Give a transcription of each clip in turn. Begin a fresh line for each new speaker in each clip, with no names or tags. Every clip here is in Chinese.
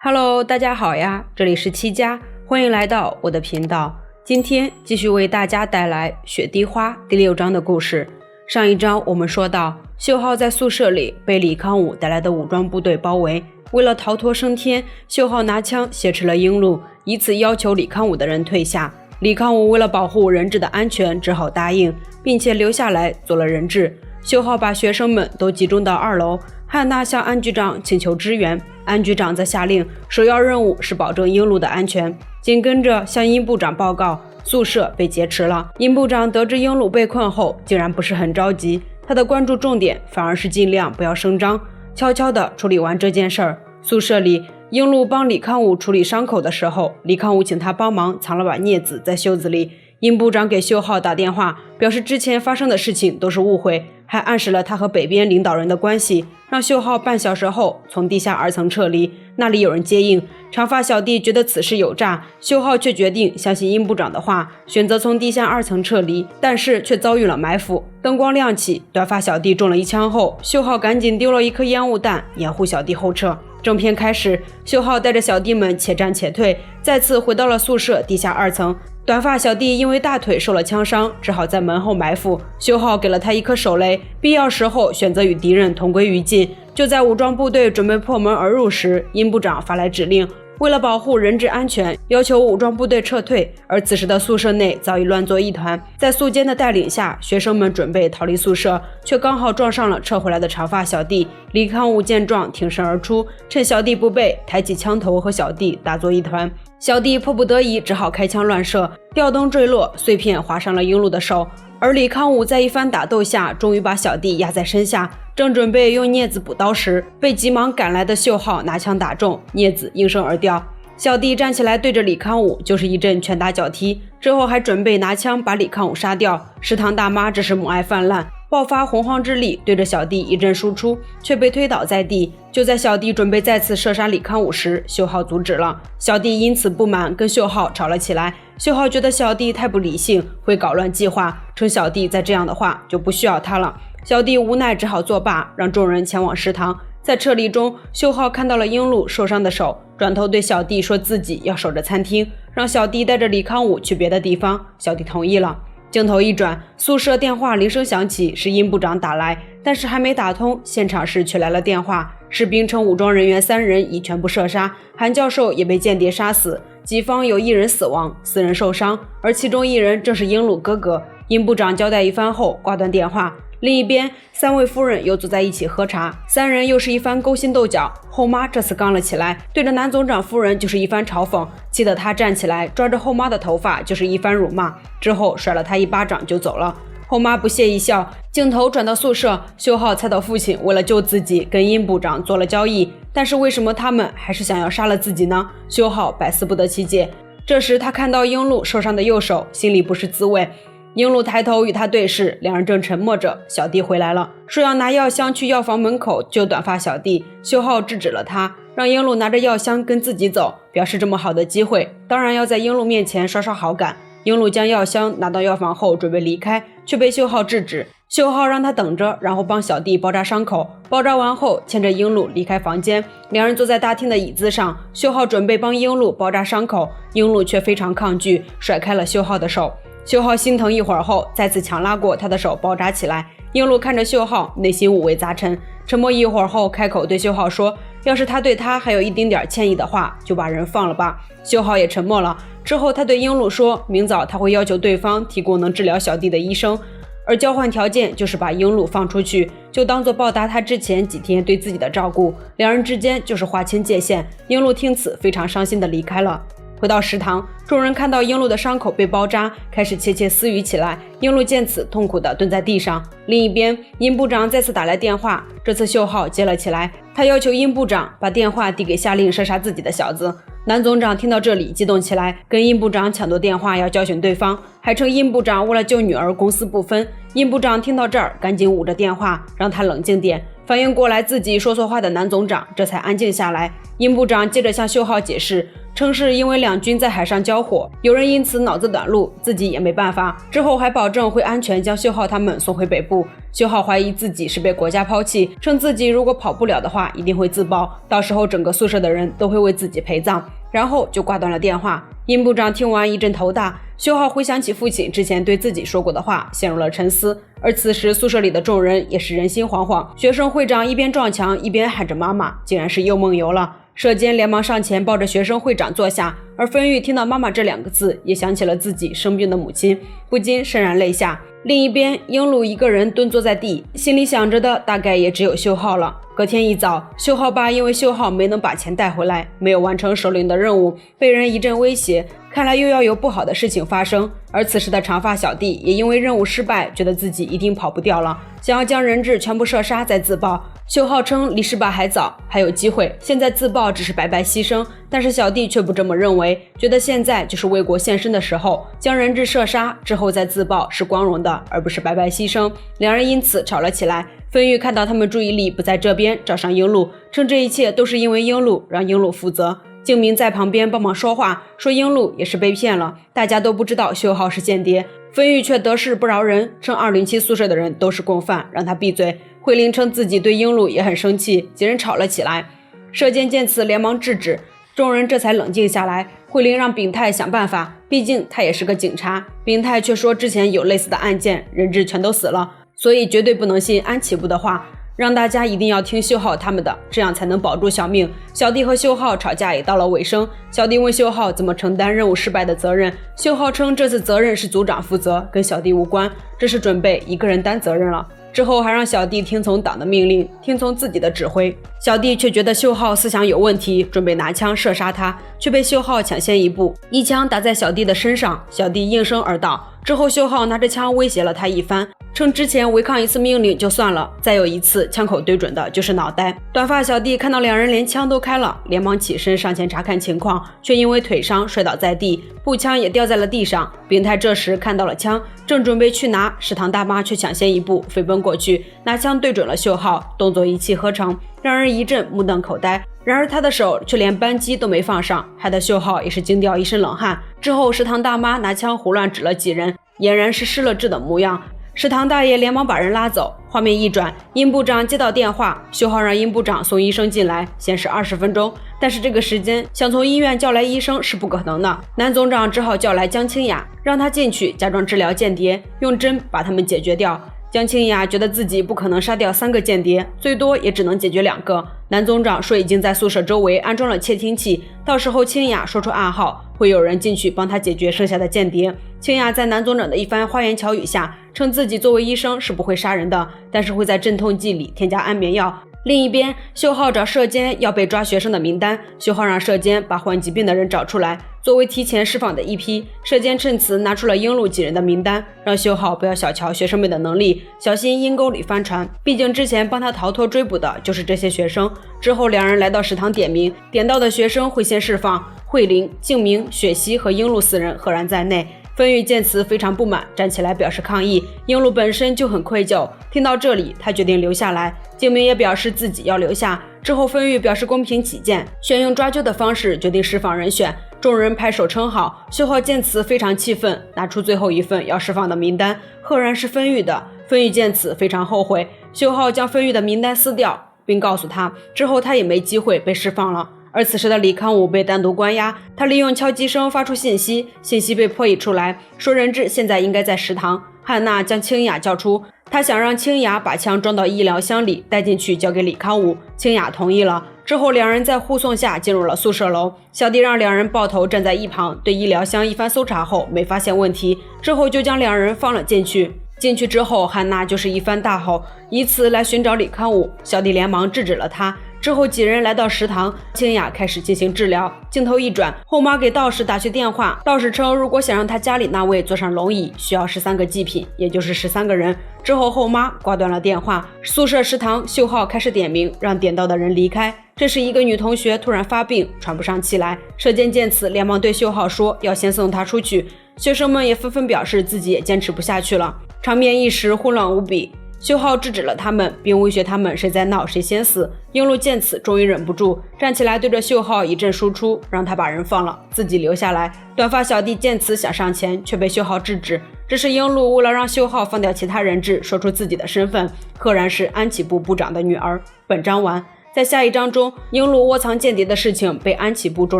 Hello， 大家好呀，这里是七家，欢迎来到我的频道。今天继续为大家带来《雪滴花》第6章的故事。上一章我们说到，秀浩在宿舍里被李康武带来的武装部队包围，为了逃脱升天，秀浩拿枪挟持了英路，以此要求李康武的人退下。李康武为了保护人质的安全，只好答应，并且留下来做了人质。秀浩把学生们都集中到2楼，汉娜向安局长请求支援，安局长则下令首要任务是保证英路的安全，紧跟着向殷部长报告宿舍被劫持了。殷部长得知英路被困后，竟然不是很着急，他的关注重点反而是尽量不要声张，悄悄地处理完这件事儿。宿舍里，英路帮李康武处理伤口的时候，李康武请他帮忙藏了把镊子在袖子里。殷部长给秀浩打电话，表示之前发生的事情都是误会，还暗示了他和北边领导人的关系，让秀浩半小时后从地下2层撤离，那里有人接应。长发小弟觉得此事有诈，秀浩却决定相信殷部长的话，选择从地下2层撤离，但是却遭遇了埋伏。灯光亮起，短发小弟中了一枪后，秀浩赶紧丢了一颗烟雾弹掩护小弟后撤。正片开始，秀浩带着小弟们且战且退，再次回到了宿舍地下2层。短发小弟因为大腿受了枪伤，只好在门后埋伏。秀浩给了他一颗手雷，必要时候选择与敌人同归于尽。就在武装部队准备破门而入时，殷部长发来指令，为了保护人质安全，要求武装部队撤退。而此时的宿舍内早已乱作一团，在宿监的带领下，学生们准备逃离宿舍，却刚好撞上了撤回来的长发小弟。李康武见状挺身而出，趁小弟不备，抬起枪头和小弟打作一团。小弟迫不得已只好开枪乱射，吊灯坠落，碎片划伤了英路的手。而李康武在一番打斗下，终于把小弟压在身下，正准备用镊子补刀时，被急忙赶来的秀浩拿枪打中，镊子应声而掉。小弟站起来对着李康武就是一阵拳打脚踢，之后还准备拿枪把李康武杀掉。食堂大妈这时母爱泛滥，爆发洪荒之力，对着小弟一阵输出，却被推倒在地。就在小弟准备再次射杀李康武时，秀浩阻止了。小弟因此不满，跟秀浩吵了起来。秀浩觉得小弟太不理性，会搞乱计划，称小弟再这样的话就不需要他了。小弟无奈只好作罢，让众人前往食堂。在撤离中，秀浩看到了英路受伤的手，转头对小弟说自己要守着餐厅，让小弟带着李康武去别的地方。小弟同意了。镜头一转，宿舍电话铃声响起，是殷部长打来，但是还没打通，现场室却来了电话，士兵称武装人员3人已全部射杀，韩教授也被间谍杀死，己方有1人死亡，4人受伤，而其中1人正是英路哥哥。殷部长交代一番后挂断电话。另一边，3位夫人又坐在一起喝茶，3人又是一番勾心斗角。后妈这次刚了起来，对着南总长夫人就是一番嘲讽，气得她站起来抓着后妈的头发就是一番辱骂，之后甩了她一巴掌就走了。后妈不屑一笑。镜头转到宿舍，秀浩猜到父亲为了救自己跟殷部长做了交易，但是为什么他们还是想要杀了自己呢？秀浩百思不得其解。这时他看到英路受伤的右手，心里不是滋味。英路抬头与他对视，两人正沉默着。小弟回来了，说要拿药箱去药房门口救短发小弟，秀浩制止了他，让英路拿着药箱跟自己走，表示这么好的机会，当然要在英路面前刷刷好感。英路将药箱拿到药房后准备离开，却被秀浩制止。秀浩让他等着，然后帮小弟包扎伤口。包扎完后，牵着英路离开房间。两人坐在大厅的椅子上，秀浩准备帮英路包扎伤口，英路却非常抗拒，甩开了秀浩的手。秀浩心疼一会儿后，再次强拉过他的手包扎起来。英路看着秀浩，内心五味杂陈。沉默一会儿后，开口对秀浩说，要是他对他还有一丁点歉意的话，就把人放了吧。秀浩也沉默了。之后他对英路说，明早他会要求对方提供能治疗小弟的医生，而交换条件就是把英路放出去，就当作报答他之前几天对自己的照顾。两人之间就是划清界限。英路听此非常伤心地离开了。回到食堂，众人看到英路的伤口被包扎，开始窃窃私语起来。英路见此，痛苦地蹲在地上。另一边，殷部长再次打来电话，这次秀浩接了起来，他要求殷部长把电话递给下令射杀自己的小子。南总长听到这里激动起来，跟殷部长抢夺电话要教训对方，还称殷部长为了救女儿公私不分。殷部长听到这儿，赶紧捂着电话，让他冷静点，反应过来自己说错话的南总长这才安静下来。殷部长接着向秀浩解释，称是因为两军在海上交火，有人因此脑子短路，自己也没办法。之后还保证会安全将秀浩他们送回北部。秀浩怀疑自己是被国家抛弃，称自己如果跑不了的话一定会自爆，到时候整个宿舍的人都会为自己陪葬，然后就挂断了电话。殷部长听完一阵头大，秀浩回想起父亲之前对自己说过的话，陷入了沉思。而此时宿舍里的众人也是人心惶惶，学生会长一边撞墙一边喊着妈妈，竟然是又梦游了。舍监连忙上前抱着学生会长坐下，而芬玉听到妈妈这两个字，也想起了自己生病的母亲，不禁潸然泪下。另一边，英露一个人蹲坐在地，心里想着的大概也只有秀浩了。隔天一早，秀浩爸因为秀浩没能把钱带回来，没有完成首领的任务，被人一阵威胁，看来又要有不好的事情发生。而此时的长发小弟也因为任务失败，觉得自己一定跑不掉了，想要将人质全部射杀再自爆。秀浩称离失败还早，还有机会，现在自爆只是白白牺牲，但是小弟却不这么认为，觉得现在就是为国献身的时候，将人质射杀之后再自爆是光荣的，而不是白白牺牲。两人因此吵了起来。芬玉看到他们注意力不在这边，找上英露，称这一切都是因为英露，让英露负责。静明在旁边帮忙说话，说英露也是被骗了，大家都不知道秀浩是间谍。芬玉却得势不饶人，称207宿舍的人都是共犯，让他闭嘴。慧玲称自己对英露也很生气，几人吵了起来。舍监见此连忙制止，众人这才冷静下来。慧玲让秉泰想办法，毕竟他也是个警察。秉泰却说之前有类似的案件，人质全都死了，所以绝对不能信安琪部的话，让大家一定要听秀浩他们的，这样才能保住小命。小弟和秀浩吵架也到了尾声，小弟问秀浩怎么承担任务失败的责任，秀浩称这次责任是组长负责，跟小弟无关，这是准备一个人担责任了。之后还让小弟听从党的命令，听从自己的指挥。小弟却觉得秀浩思想有问题，准备拿枪射杀他，却被秀浩抢先一步，一枪打在小弟的身上，小弟应声而倒。之后秀浩拿着枪威胁了他一番，称之前违抗一次命令就算了，再有一次枪口对准的就是脑袋。短发小弟看到两人连枪都开了，连忙起身上前查看情况，却因为腿伤摔倒在地，步枪也掉在了地上。秉泰这时看到了枪，正准备去拿，食堂大妈却抢先一步飞奔过去，拿枪对准了秀浩，动作一气呵成，让人一阵目瞪口呆。然而他的手却连扳机都没放上，害得秀浩也是惊掉一身冷汗。之后食堂大妈拿枪胡乱指了几人，俨然是失了智的模样。食堂大爷连忙把人拉走，画面一转，殷部长接到电话，秀浩让殷部长送医生进来，先是20分钟，但是这个时间想从医院叫来医生是不可能的。南总长只好叫来江清雅，让他进去假装治疗间谍，用针把他们解决掉。江清雅觉得自己不可能杀掉3个间谍，最多也只能解决2个。南总长说已经在宿舍周围安装了窃听器，到时候清雅说出暗号，会有人进去帮他解决剩下的间谍。清雅在南总长的一番花言巧语下，称自己作为医生是不会杀人的，但是会在镇痛剂里添加安眠药。另一边，秀浩找舍监要被抓学生的名单，秀浩让舍监把患疾病的人找出来，作为提前释放的一批。舍监趁此拿出了英露几人的名单，让秀浩不要小瞧学生们的能力，小心阴沟里翻船，毕竟之前帮他逃脱追捕的就是这些学生。之后两人来到食堂点名，点到的学生会先释放，慧玲、静明、雪溪和英露4人赫然在内。芬玉见此非常不满，站起来表示抗议。英露本身就很愧疚，听到这里他决定留下来。静明也表示自己要留下。之后芬玉表示公平起见，选用抓阄的方式决定释放人选，众人拍手称好。秀浩见此非常气愤，拿出最后一份要释放的名单，赫然是芬玉的。芬玉见此非常后悔，秀浩将芬玉的名单撕掉，并告诉他之后他也没机会被释放了。而此时的李康武被单独关押，他利用敲击声发出信息，信息被破译出来，说人质现在应该在食堂。汉娜将清雅叫出，他想让清雅把枪装到医疗箱里带进去交给李康武，清雅同意了。之后两人在护送下进入了宿舍楼，小弟让两人抱头站在一旁，对医疗箱一番搜查后没发现问题，之后就将两人放了进去。进去之后，汉娜就是一番大吼，以此来寻找李康武，小弟连忙制止了他。之后几人来到食堂，清雅开始进行治疗。镜头一转，后妈给道士打去电话，道士称如果想让他家里那位坐上龙椅，需要13个祭品，也就是13个人。之后后妈挂断了电话。宿舍食堂，秀浩开始点名，让点到的人离开。这时一个女同学突然发病，喘不上气来，舍监见此连忙对秀浩说要先送她出去。学生们也纷纷表示自己也坚持不下去了，场面一时混乱无比。秀浩制止了他们，并威胁他们谁在闹谁先死。英露见此终于忍不住，站起来对着秀浩一阵输出，让他把人放了，自己留下来。短发小弟见此想上前，却被秀浩制止。这是英露为了让秀浩放掉其他人质，说出自己的身份，赫然是安启部部长的女儿。本章完。在下一章中，英露窝藏间谍的事情被安启部众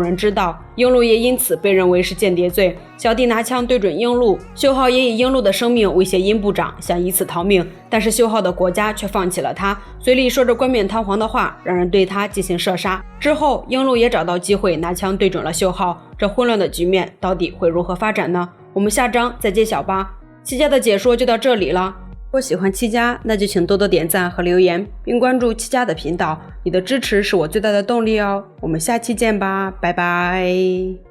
人知道，英露也因此被认为是间谍罪。小弟拿枪对准英露，秀浩也以英露的生命威胁殷部长，想以此逃命，但是秀浩的国家却放弃了他，嘴里说着冠冕堂皇的话，让人对他进行射杀。之后，英露也找到机会拿枪对准了秀浩，这混乱的局面到底会如何发展呢？我们下章再揭晓吧。七家的解说就到这里了。如果喜欢七家，那就请多多点赞和留言，并关注七家的频道，你的支持是我最大的动力哦。我们下期见吧，拜拜。